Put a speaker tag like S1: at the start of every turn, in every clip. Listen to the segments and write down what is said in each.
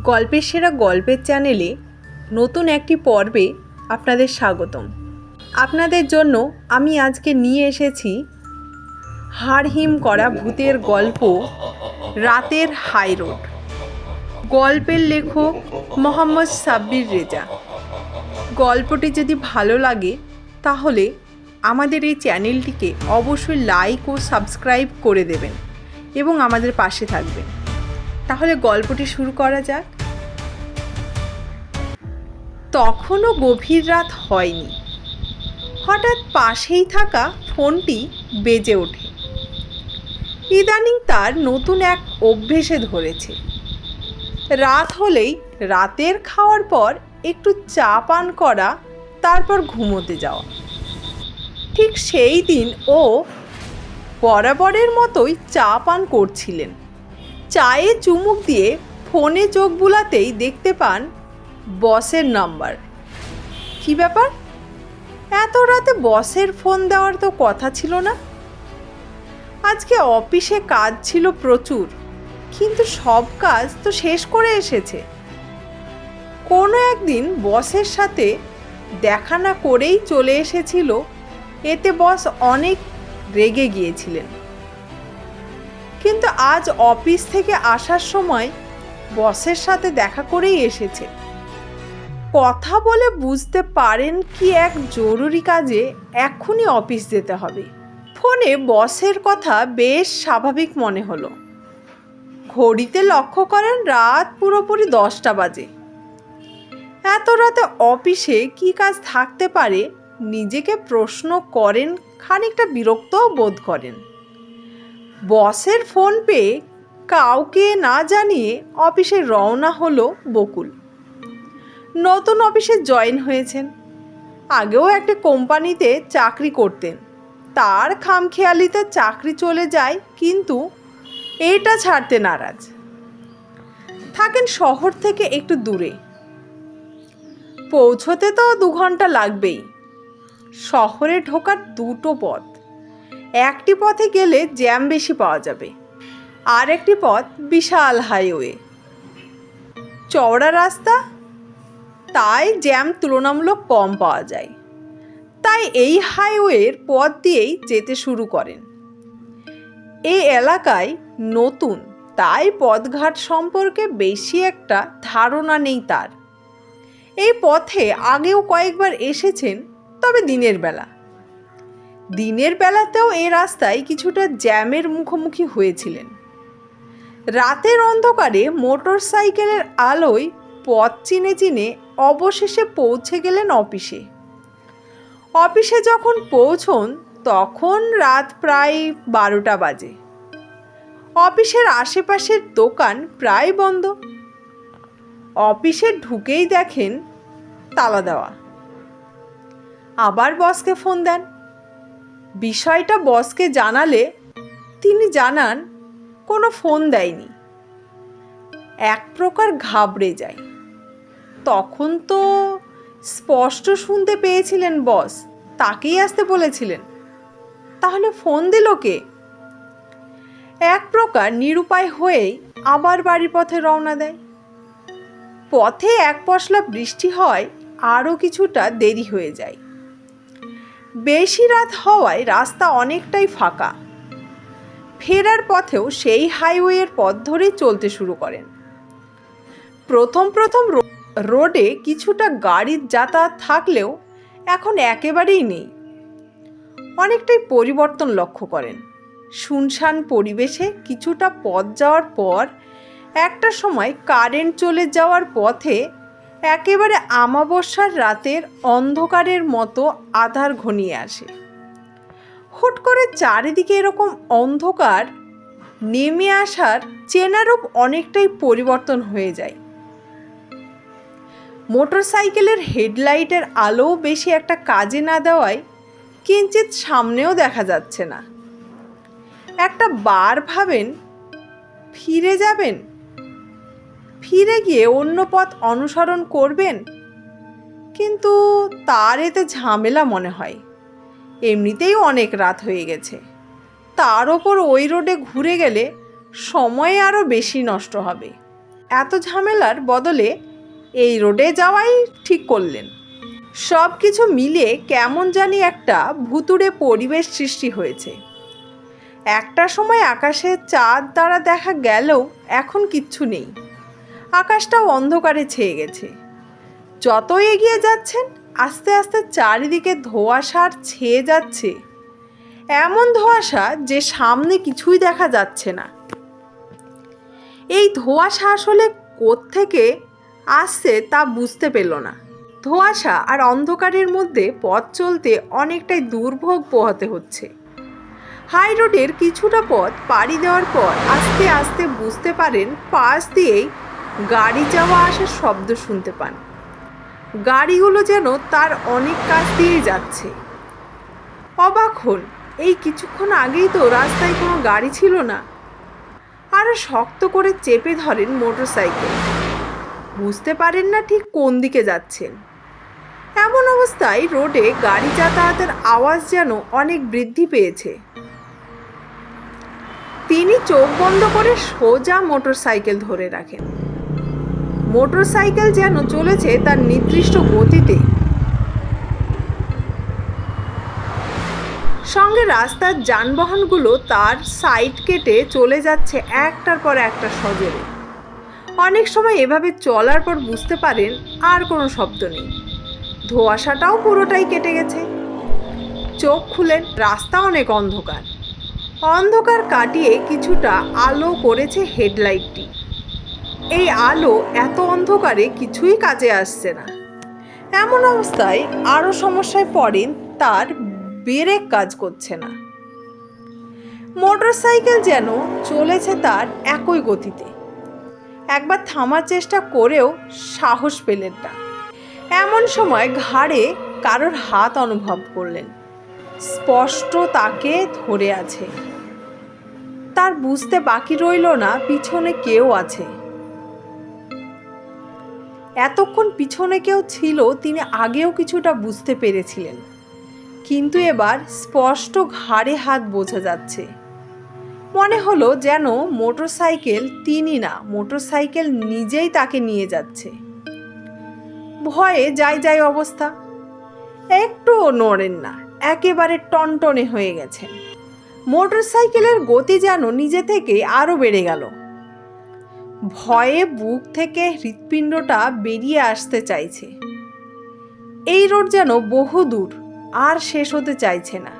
S1: গল্পের সেরা গল্পের চ্যানেলে নতুন একটি পর্বে আপনাদের স্বাগতম। আপনাদের জন্য আমি আজকে নিয়ে এসেছি হাড়হিম করা ভূতের গল্প রাতের হাই রোড। গল্পের লেখক মোহাম্মদ সাব্বির রেজা। গল্পটি যদি ভালো লাগে তাহলে আমাদের এই চ্যানেলটিকে অবশ্যই লাইক ও সাবস্ক্রাইব করে দেবেন এবং আমাদের পাশে থাকবেন। তাহলে গল্পটি শুরু করা যাক। তখনও গভীর রাত হয়নি, হঠাৎ পাশেই থাকা ফোনটি বেজে ওঠে। ইদানিং তার নতুন এক অভ্যেসে ধরেছে। রাত হলেই রাতের খাওয়ার পর একটু চা পান করা, তারপর ঘুমোতে যাওয়া। ঠিক সেই দিন ও বরাবরের মতোই চা পান করছিলেন। চায়ে চুমুক দিয়ে ফোনে চোখ বুলাতেই দেখতে পান বসের নাম্বার। কী ব্যাপার, এত রাতে বসের ফোন দেওয়ার তো কথা ছিল না। আজকে অফিসে কাজ ছিল প্রচুর, কিন্তু সব কাজ তো শেষ করে এসেছে। কোনো একদিন বসের সাথে দেখা না করেই চলে এসেছিল, এতে বস অনেক রেগে গিয়েছিলেন। কিন্তু আজ অফিস থেকে আসার সময় বসের সাথে দেখা করেই এসেছে। কথা বলে বুঝতে পারেন কি এক জরুরি কাজে এক্ষুনি অফিস যেতে হবে। ফোনে বসের কথা বেশ স্বাভাবিক মনে হলো। ঘড়িতে লক্ষ্য করেন রাত পুরোপুরি 10টা বাজে। এত রাতে অফিসে কি কাজ থাকতে পারে নিজেকে প্রশ্ন করেন, খানিকটা বিরক্তও বোধ করেন। বসের ফোন পেয়ে কাউকে না জানিয়ে অফিসে রওনা হলো বকুল। নতুন অফিসে জয়েন হয়েছেন। আগেও একটা কোম্পানিতে চাকরি করতেন। তার খামখেয়ালিতে চাকরি চলে যায়, কিন্তু এটা ছাড়তে নারাজ। থাকেন শহর থেকে একটু দূরে। পৌঁছতে তো 2 ঘন্টা লাগবেই। শহরে ঢোকার দুটো পথ। একটি পথে গেলে জ্যাম বেশি পাওয়া যাবে, আর একটি পথ বিশাল হাইওয়ে, চওড়া রাস্তা, তাই জ্যাম তুলনামূলক কম পাওয়া যায়। তাই এই হাইওয়ের পথ দিয়েই যেতে শুরু করেন। এই এলাকায় নতুন, তাই পথঘাট সম্পর্কে বেশি একটা ধারণা নেই তার। এই পথে আগেও কয়েকবার এসেছেন, তবে দিনের বেলাতেও এই রাস্তায় কিছুটা জ্যামের মুখোমুখি হয়েছিলেন। রাতের অন্ধকারে মোটর সাইকেলের আলোয় পথ চিনে চিনে অবশেষে পৌঁছে গেলেন অফিসে। অফিসে যখন পৌঁছন তখন রাত প্রায় 12টা বাজে। অফিসের আশেপাশের দোকান প্রায় বন্ধ। অফিসে ঢুকেই দেখেন তালা দেওয়া। আবার বসকে ফোন দেন। বিষয়টা বসকে জানালে তিনি জানান কোনো ফোন দেয়নি। এক প্রকার ঘাবড়ে যায়। তখন তো স্পষ্ট শুনতে পেয়েছিলেন বস তাকেই আসতে বলেছিলেন, তাহলে ফোন দিল কে? এক প্রকার নিরুপায় হয়েই আবার বাড়ির পথে রওনা দেয়। পথে এক পশলা বৃষ্টি হয়, আরও কিছুটা দেরি হয়ে যায়। বেশি রাত হওয়ায় রাস্তা অনেকটাই ফাঁকা। ফেরার পথেও সেই হাইওয়ের পথ ধরেই চলতে শুরু করেন। প্রথম রোডে কিছুটা গাড়ির যাতায়াত থাকলেও এখন একেবারেই নেই। অনেকটাই পরিবর্তন লক্ষ্য করেন। শুনশান পরিবেশে কিছুটা পথ যাওয়ার পর একটা সময় কারেন্ট চলে যাওয়ার পথে একেবারে আমাবস্যার রাতের অন্ধকারের মতো আধার ঘনিয়ে আসে। হুট করে চারিদিকে এরকম অন্ধকার নেমে আসার চেনারূপ অনেকটাই পরিবর্তন হয়ে যায়। মোটর সাইকেলের হেডলাইটের আলোও বেশি একটা কাজে না দেওয়ায় কিঞ্চিত সামনেও দেখা যাচ্ছে না। একটা বার ভাবেন ফিরে যাবেন, ফিরে গিয়ে অন্য পথ অনুসরণ করবেন, কিন্তু তার এতে ঝামেলা মনে হয়। এমনিতেই অনেক রাত হয়ে গেছে, তার ওপর ওই রোডে ঘুরে গেলে সময় আরও বেশি নষ্ট হবে। এত ঝামেলার বদলে এই রোডে যাওয়াই ঠিক করলেন। সব কিছু মিলে কেমন জানি একটা ভুতুড়ে পরিবেশ সৃষ্টি হয়েছে। একটা সময় আকাশে চাঁদ তারা দেখা গেলেও এখন কিচ্ছু নেই। আকাশটাও অন্ধকারে ছেয়ে গেছে। যত এগিয়ে যাচ্ছেন আস্তে আস্তে চারিদিকে ধোঁয়াশার ছেয়ে যাচ্ছে, এমন ধোঁয়াশা যে সামনে কিছুই দেখা যাচ্ছে না। এই ধোঁয়াশা আসলে কোত্থেকে আসছে তা বুঝতে পেল না। ধোঁয়াশা আর অন্ধকারের মধ্যে পথ চলতে অনেকটাই দুর্ভোগ পোহাতে হচ্ছে। হাই রোডের কিছুটা পথ পাড়ি দেওয়ার পর আস্তে আস্তে বুঝতে পারেন পাশ দিয়েই গাড়ি যাওয়া আসার শব্দ শুনতে পান। গাড়িগুলো যেন তার অনেক কাছ দিয়েই যাচ্ছে। অবাক হন, এই কিছুক্ষণ আগেই তো রাস্তায় কোনো গাড়ি ছিল না। আরও শক্ত করে চেপে ধরেন মোটরসাইকেল। বুঝতে পারেন না ঠিক কোন দিকে যাচ্ছেন। এমন অবস্থায় রোডে গাড়ি যাতায়াতের আওয়াজ যেন অনেক বৃদ্ধি পেয়েছে। তিনি চোখ বন্ধ করে সোজা মোটরসাইকেল ধরে রাখেন। মোটরসাইকেল যেন চলেছে তার নির্দিষ্ট গতিতে। সঙ্গে রাস্তার যানবাহনগুলো তার সাইড কেটে চলে যাচ্ছে একটার পর একটা সজোরে। অনেক সময় এভাবে চলার পর বুঝতে পারেন আর কোনো শব্দ নেই। ধোঁয়াশাটাও পুরোটাই কেটে গেছে। চোখ খুলেন, রাস্তা অনেক অন্ধকার। অন্ধকার কাটিয়ে কিছুটা আলো করেছে হেডলাইটটি। এই আলো এত অন্ধকারে কিছুই কাজে আসছে না। এমন অবস্থায় আরও সমস্যায় পড়েন, তার ব্রেক কাজ করছে না। মোটরসাইকেল যেন চলেছে তার একই গতিতে। একবার থামার চেষ্টা করেও সাহস পেলেন না। এমন সময় ঘাড়ে কারোর হাত অনুভব করলেন, স্পষ্ট তাকে ধরে আছে। তার বুঝতে বাকি রইল না পিছনে কেউ আছে। এতক্ষণ পিছনে কেউ ছিল তিনি আগেও কিছুটা বুঝতে পেরেছিলেন, কিন্তু এবার স্পষ্ট ঘাড়ে হাত বোঝা যাচ্ছে। মনে হলো যেন মোটরসাইকেল তিনি না, মোটরসাইকেল নিজেই তাকে নিয়ে যাচ্ছে। ভয়ে যাই অবস্থা। একটুও নড়েন না, একেবারে টনটনে হয়ে গেছেন। মোটরসাইকেলের গতি যেন নিজে থেকে আরও বেড়ে গেল। ভয়ে বুক থেকে হৃৎপিণ্ডটা বেরিয়ে আসতে চাইছে। এই রোড যেন বহু দূর, আর শেষ হতে চাইছে না।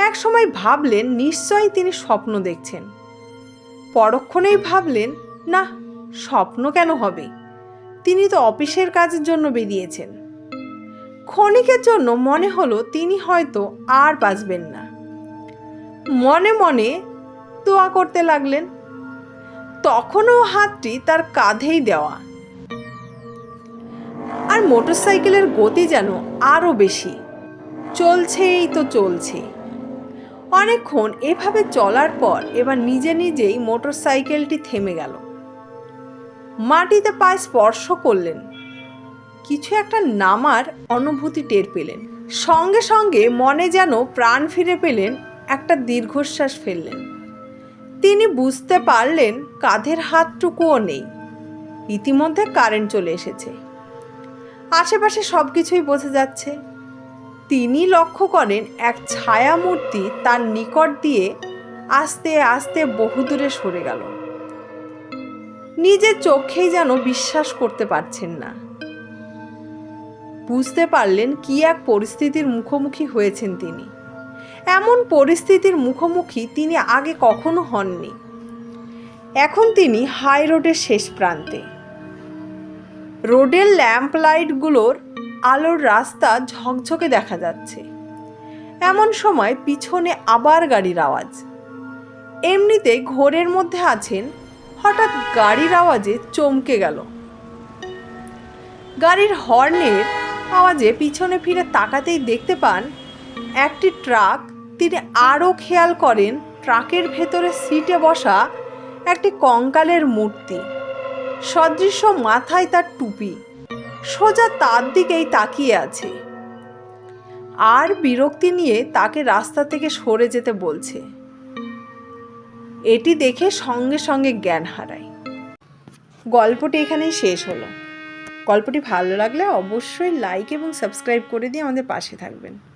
S1: এক সময় ভাবলেন নিশ্চয়ই তিনি স্বপ্ন দেখছেন। পরক্ষণেই ভাবলেন না, স্বপ্ন কেন হবে, তিনি তো অফিসের কাজের জন্য বেরিয়েছেন। ক্ষণিকের জন্য মনে হলো তিনি হয়তো আর বাঁচবেন না। মনে মনে দোয়া করতে লাগলেন। তখনও হাতটি তার কাঁধেই দেওয়া, আর মোটরসাইকেলের গতি যেন আরও বেশি। চলছেই তো চলছে। অনেকক্ষণ এভাবে চলার পর এবার নিজে নিজেই মোটরসাইকেলটি থেমে গেল। মাটিতে পায়ে স্পর্শ করলেন। কিছু একটা নামার অনুভূতি টের পেলেন। সঙ্গে সঙ্গে মনে যেন প্রাণ ফিরে পেলেন, একটা দীর্ঘশ্বাস ফেললেন। তিনি বুঝতে পারলেন কাঁধের হাতটুকুও নেই। ইতিমধ্যে কারেন্ট চলে এসেছে। আশেপাশে সব কিছুই বোঝা যাচ্ছে। তিনি লক্ষ্য করেন এক ছায়া মূর্তি তার নিকট দিয়ে আস্তে আস্তে বহুদূরে সরে গেল। নিজের চোখেই যেন বিশ্বাস করতে পারছেন না। বুঝতে পারলেন কি এক পরিস্থিতির মুখোমুখি হয়েছেন তিনি। এমন পরিস্থিতির মুখোমুখি তিনি আগে কখনো হননি। এখন তিনি হাই রোডের শেষ প্রান্তে। রোডের ল্যাম্প লাইটগুলোর আলোর রাস্তা ঝকঝকে দেখা যাচ্ছে। এমন সময় পিছনে আবার গাড়ির আওয়াজ। এমনিতে ঘোরের মধ্যে আছেন, হঠাৎ গাড়ির আওয়াজে চমকে গেল। গাড়ির হর্নের আওয়াজে পিছনে ফিরে তাকাতেই দেখতে পান একটি ট্রাক। তিনি আরও খেয়াল করেন ট্রাকের ভেতরে সিটে বসা একটি কঙ্কালের মূর্তি সদৃশ্য, মাথায় তার টুপি, সোজা তার দিকেই তাকিয়ে আছে আর বিরক্তি নিয়ে তাকে রাস্তা থেকে সরে যেতে বলছে। এটি দেখে সঙ্গে সঙ্গে জ্ঞান হারায়। গল্পটি এখানেই শেষ হলো। গল্পটি ভালো লাগলে অবশ্যই লাইক এবং সাবস্ক্রাইব করে দিয়ে আমাদের পাশে থাকবেন।